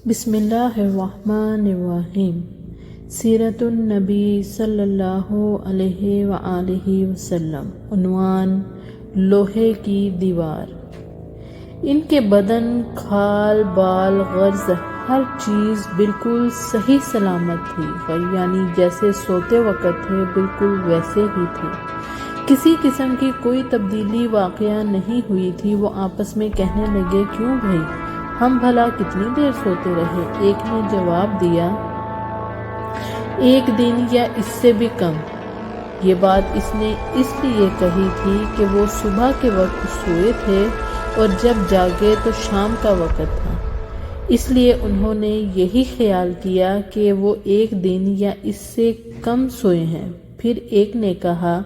بسم اللہ الرحمن الرحیم۔ سیرت النبی صلی اللہ علیہ وآلہ وسلم۔ عنوان: لوہے کی دیوار۔ ان کے بدن، کھال بال، غرض ہر چیز بالکل صحیح سلامت تھی، یعنی جیسے سوتے وقت تھے بالکل ویسے ہی تھے۔ کسی قسم کی کوئی تبدیلی واقع نہیں ہوئی تھی۔ وہ آپس میں کہنے لگے، کیوں بھائی، ہم بھلا کتنی دیر سوتے رہے؟ ایک نے جواب دیا، 1 دن یا اس سے بھی کم۔ یہ بات اس نے اس لیے کہی تھی کہ وہ صبح کے وقت سوئے تھے اور جب جاگے تو شام کا وقت تھا، اس لیے انہوں نے یہی خیال کیا کہ وہ 1 دن یا اس سے کم سوئے ہیں۔ پھر ایک نے کہا،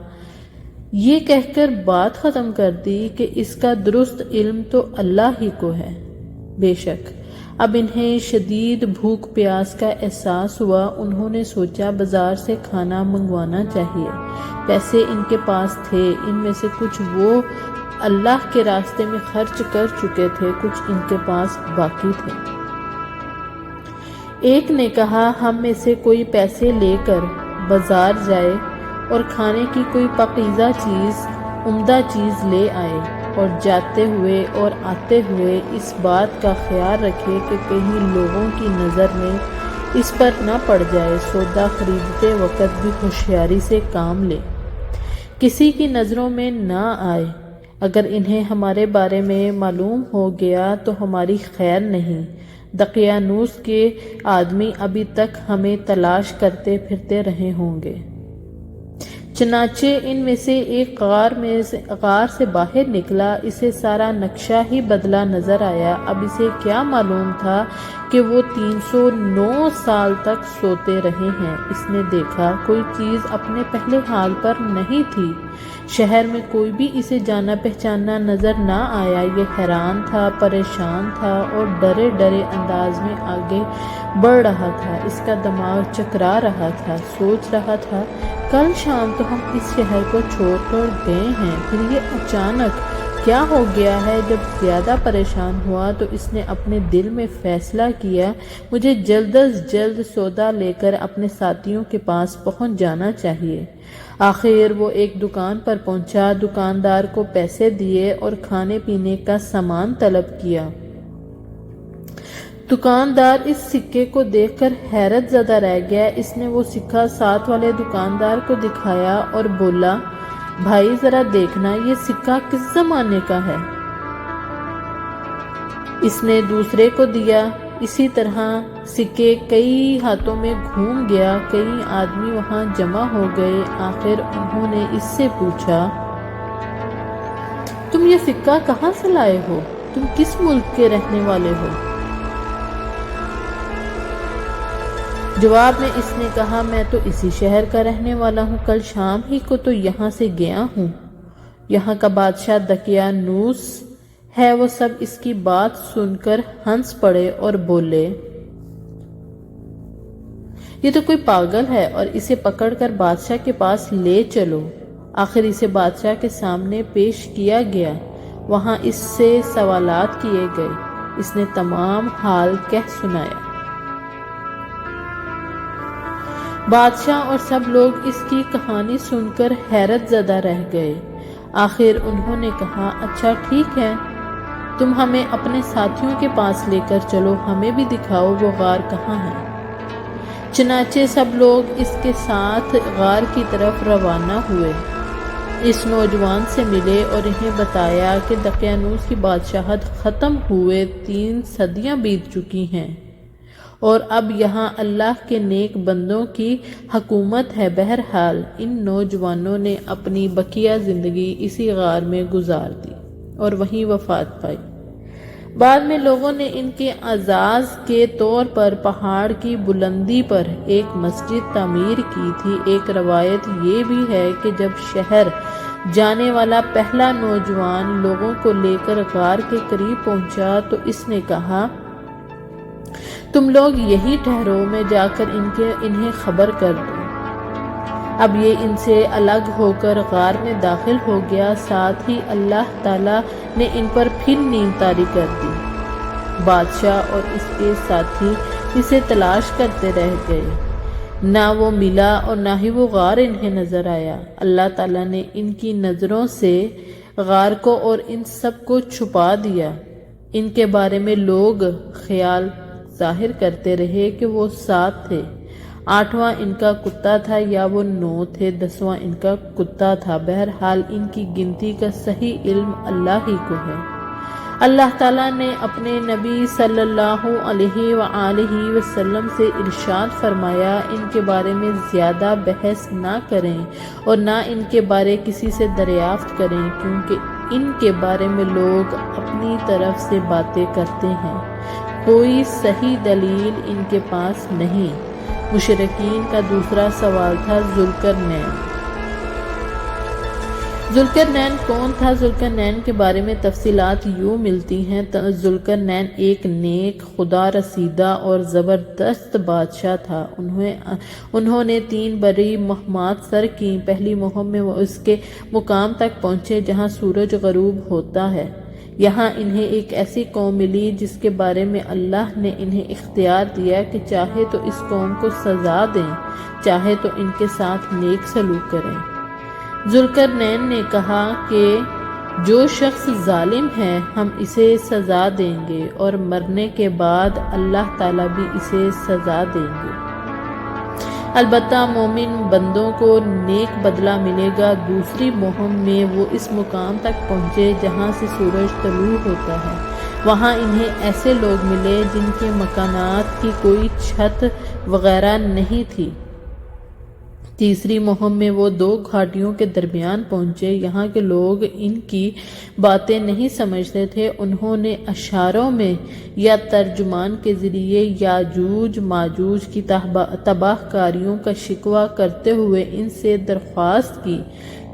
یہ کہہ کر بات ختم کر دی کہ اس کا درست علم تو اللہ ہی کو ہے۔ بے شک اب انہیں شدید بھوک پیاس کا احساس ہوا۔ انہوں نے سوچا بازار سے کھانا منگوانا چاہیے۔ پیسے ان کے پاس تھے، ان میں سے کچھ وہ اللہ کے راستے میں خرچ کر چکے تھے، کچھ ان کے پاس باقی تھے۔ ایک نے کہا، ہم میں سے کوئی پیسے لے کر بازار جائے اور کھانے کی کوئی پاکیزہ چیز، عمدہ چیز لے آئے، اور جاتے ہوئے اور آتے ہوئے اس بات کا خیال رکھے کہ کہیں لوگوں کی نظر میں اس پر نہ پڑ جائے۔ سودا خریدتے وقت بھی ہوشیاری سے کام لے، کسی کی نظروں میں نہ آئے۔ اگر انہیں ہمارے بارے میں معلوم ہو گیا تو ہماری خیر نہیں۔ دقیانوس کے آدمی ابھی تک ہمیں تلاش کرتے پھرتے رہے ہوں گے۔ چنانچہ ان میں سے ایک غار سے باہر نکلا۔ اسے سارا نقشہ ہی بدلا نظر آیا۔ اب اسے کیا معلوم تھا کہ وہ 309 سال تک سوتے رہے ہیں۔ اس نے دیکھا کوئی چیز اپنے پہلے حال پر نہیں تھی۔ شہر میں کوئی بھی اسے جانا پہچانا نظر نہ آیا۔ یہ حیران تھا، پریشان تھا اور ڈرے ڈرے انداز میں آگے بڑھ رہا تھا۔ اس کا دماغ چکرا رہا تھا، سوچ رہا تھا، کل شام تو ہم اس شہر کو چھوڑ کر گئے ہیں، پھر یہ اچانک کیا ہو گیا ہے؟ جب زیادہ پریشان ہوا تو اس نے اپنے دل میں فیصلہ کیا، مجھے جلد از جلد سودا لے کر اپنے ساتھیوں کے پاس پہنچ جانا چاہیے۔ آخر وہ ایک دکان پر پہنچا، دکاندار کو پیسے دیے اور کھانے پینے کا سامان طلب کیا۔ دکاندار اس سکے کو دیکھ کر حیرت زدہ رہ گیا۔ اس نے وہ سکہ ساتھ والے دکاندار کو دکھایا اور بولا، بھائی ذرا دیکھنا، یہ سکہ کس زمانے کا ہے؟ اس نے دوسرے کو دیا۔ اسی طرح سکے کئی ہاتھوں میں گھوم گیا۔ کئی آدمی وہاں جمع ہو گئے۔ آخر انہوں نے اس سے پوچھا، تم یہ سکہ کہاں سے لائے ہو؟ تم کس ملک کے رہنے والے ہو؟ جواب میں اس نے کہا، میں تو اسی شہر کا رہنے والا ہوں، کل شام ہی کو تو یہاں سے گیا ہوں۔ یہاں کا بادشاہ دقیانوس ہے۔ وہ سب اس کی بات سن کر ہنس پڑے اور بولے، یہ تو کوئی پاگل ہے، اور اسے پکڑ کر بادشاہ کے پاس لے چلو۔ آخر اسے بادشاہ کے سامنے پیش کیا گیا۔ وہاں اس سے سوالات کیے گئے۔ اس نے تمام حال کہہ سنایا۔ بادشاہ اور سب لوگ اس کی کہانی سن کر حیرت زدہ رہ گئے۔ آخر انہوں نے کہا، اچھا ٹھیک ہے، تم ہمیں اپنے ساتھیوں کے پاس لے کر چلو، ہمیں بھی دکھاؤ وہ غار کہاں ہے۔ چنانچہ سب لوگ اس کے ساتھ غار کی طرف روانہ ہوئے۔ اس نوجوان سے ملے اور انہیں بتایا کہ دقیانوس کی بادشاہت ختم ہوئے 3 صدیاں بیت چکی ہیں اور اب یہاں اللہ کے نیک بندوں کی حکومت ہے۔ بہرحال ان نوجوانوں نے اپنی بقیہ زندگی اسی غار میں گزار دی اور وہیں وفات پائی۔ بعد میں لوگوں نے ان کے اعزاز کے طور پر پہاڑ کی بلندی پر ایک مسجد تعمیر کی تھی۔ ایک روایت یہ بھی ہے کہ جب شہر جانے والا پہلا نوجوان لوگوں کو لے کر غار کے قریب پہنچا تو اس نے کہا، تم لوگ یہی ٹھہرو، میں جا کر انہیں خبر کر دوں۔ اب یہ ان سے الگ ہو کر غار میں داخل ہو گیا۔ ساتھ ہی اللہ تعالیٰ نے ان پر پھر نیند طاری کر دی۔ بادشاہ اور اس کے ساتھی اسے تلاش کرتے رہ گئے، نہ وہ ملا اور نہ ہی وہ غار انہیں نظر آیا۔ اللہ تعالیٰ نے ان کی نظروں سے غار کو اور ان سب کو چھپا دیا۔ ان کے بارے میں لوگ خیال ظاہر کرتے رہے کہ وہ 7 تھے، 8واں ان کا کتا تھا یا وہ 9 تھے، 10واں ان کا کتا تھا۔ بہرحال ان کی گنتی کا صحیح علم اللہ ہی کو ہے۔ اللہ تعالیٰ نے اپنے نبی صلی اللہ علیہ وآلہ وسلم سے ارشاد فرمایا، ان کے بارے میں زیادہ بحث نہ کریں اور نہ ان کے بارے کسی سے دریافت کریں، کیونکہ ان کے بارے میں لوگ اپنی طرف سے باتیں کرتے ہیں، کوئی صحیح دلیل ان کے پاس نہیں۔ مشرکین کا دوسرا سوال تھا ذوالقرنین۔ ذوالقرنین کون تھا؟ ذوالقرنین کے بارے میں تفصیلات یوں ملتی ہیں۔ ذوالقرنین ایک نیک، خدا رسیدہ اور زبردست بادشاہ تھا۔ انہوں نے 3 بڑی مہمات سر کیں۔ پہلی مہم میں وہ اس کے مقام تک پہنچے جہاں سورج غروب ہوتا ہے۔ یہاں انہیں ایک ایسی قوم ملی جس کے بارے میں اللہ نے انہیں اختیار دیا کہ چاہے تو اس قوم کو سزا دیں، چاہے تو ان کے ساتھ نیک سلوک کریں۔ ذوالقرنین نے کہا کہ جو شخص ظالم ہے ہم اسے سزا دیں گے اور مرنے کے بعد اللہ تعالیٰ بھی اسے سزا دیں گے، البتہ مومن بندوں کو نیک بدلہ ملے گا۔ دوسری مہم میں وہ اس مقام تک پہنچے جہاں سے سورج طلوع ہوتا ہے۔ وہاں انہیں ایسے لوگ ملے جن کے مکانات کی کوئی چھت وغیرہ نہیں تھی۔ تیسری مہم میں وہ 2 گھاٹیوں کے درمیان پہنچے۔ یہاں کے لوگ ان کی باتیں نہیں سمجھتے تھے۔ انہوں نے اشاروں میں یا ترجمان کے ذریعے یاجوج ماجوج کی تباہ کاریوں کا شکوہ کرتے ہوئے ان سے درخواست کی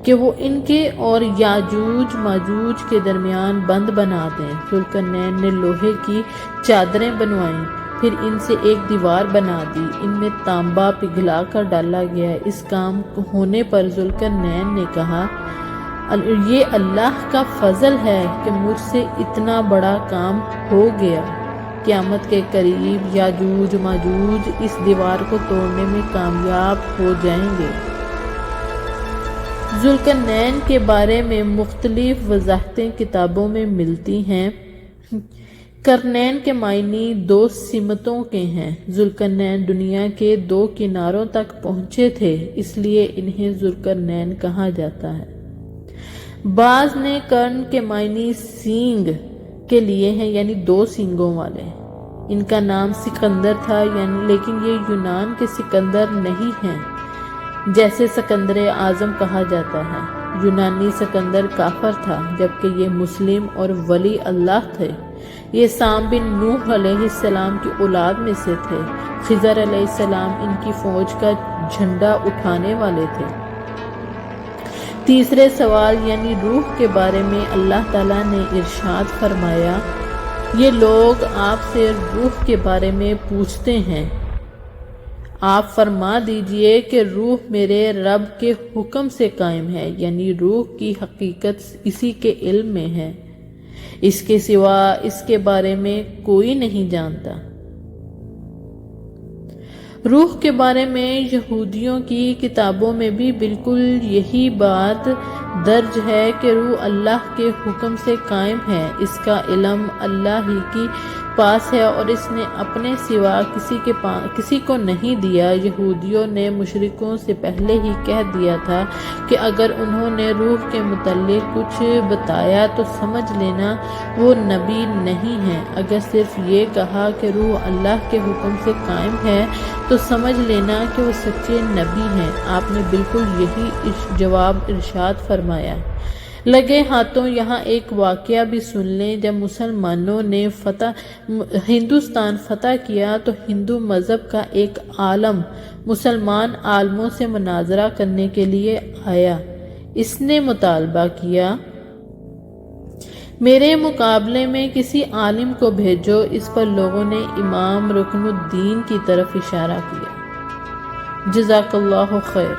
کہ وہ ان کے اور یاجوج ماجوج کے درمیان بند بنا دیں۔ ذوالقرنین نے لوہے کی چادریں بنوائیں، پھر ان سے ایک دیوار بنا دی، ان میں تانبا پگھلا کر ڈالا گیا۔ اس کام ہونے پر ذوالقرنین نے کہا، یہ اللہ کا فضل ہے کہ مجھ سے اتنا بڑا کام ہو گیا۔ قیامت کے قریب یاجوج ماجوج اس دیوار کو توڑنے میں کامیاب ہو جائیں گے۔ ذوالقرنین کے بارے میں مختلف وضاحتیں کتابوں میں ملتی ہیں۔ قرنین کے معنی 2 سمتوں کے ہیں۔ ذوالقرنین دنیا کے 2 کناروں تک پہنچے تھے، اس لیے انہیں ذوالقرنین کہا جاتا ہے۔ بعض نے قرن کے معنی سینگ کے لیے ہیں، یعنی 2 سینگوں والے۔ ان کا نام سکندر تھا، لیکن یہ یونان کے سکندر نہیں ہیں جیسے سکندر اعظم کہا جاتا ہے۔ یونانی سکندر کافر تھا، جبکہ یہ مسلم اور ولی اللہ تھے۔ یہ سام بن نوح علیہ السلام کی اولاد میں سے تھے۔ خضر علیہ السلام ان کی فوج کا جھنڈا اٹھانے والے تھے۔ تیسرے سوال یعنی روح کے بارے میں اللہ تعالیٰ نے ارشاد فرمایا، یہ لوگ آپ سے روح کے بارے میں پوچھتے ہیں، آپ فرما دیجئے کہ روح میرے رب کے حکم سے قائم ہے، یعنی روح کی حقیقت اسی کے علم میں ہے، اس کے سوا اس کے بارے میں کوئی نہیں جانتا۔ روح کے بارے میں یہودیوں کی کتابوں میں بھی بالکل یہی بات درج ہے کہ روح اللہ کے حکم سے قائم ہے، اس کا علم اللہ ہی کی پاس ہے اور اس نے اپنے سوا کسی کو نہیں دیا۔ یہودیوں نے مشرکوں سے پہلے ہی کہہ دیا تھا کہ اگر انہوں نے روح کے متعلق کچھ بتایا تو سمجھ لینا وہ نبی نہیں ہیں، اگر صرف یہ کہا کہ روح اللہ کے حکم سے قائم ہے تو سمجھ لینا کہ وہ سچے نبی ہیں۔ آپ نے بالکل یہی جواب ارشاد فرمایا۔ لگے ہاتھوں یہاں ایک واقعہ بھی سن لیں۔ جب مسلمانوں نے ہندوستان فتح کیا تو ہندو مذہب کا ایک عالم مسلمان عالموں سے مناظرہ کرنے کے لیے آیا۔ اس نے مطالبہ کیا، میرے مقابلے میں کسی عالم کو بھیجو۔ اس پر لوگوں نے امام رکن الدین کی طرف اشارہ کیا۔ جزاک اللہ خیر۔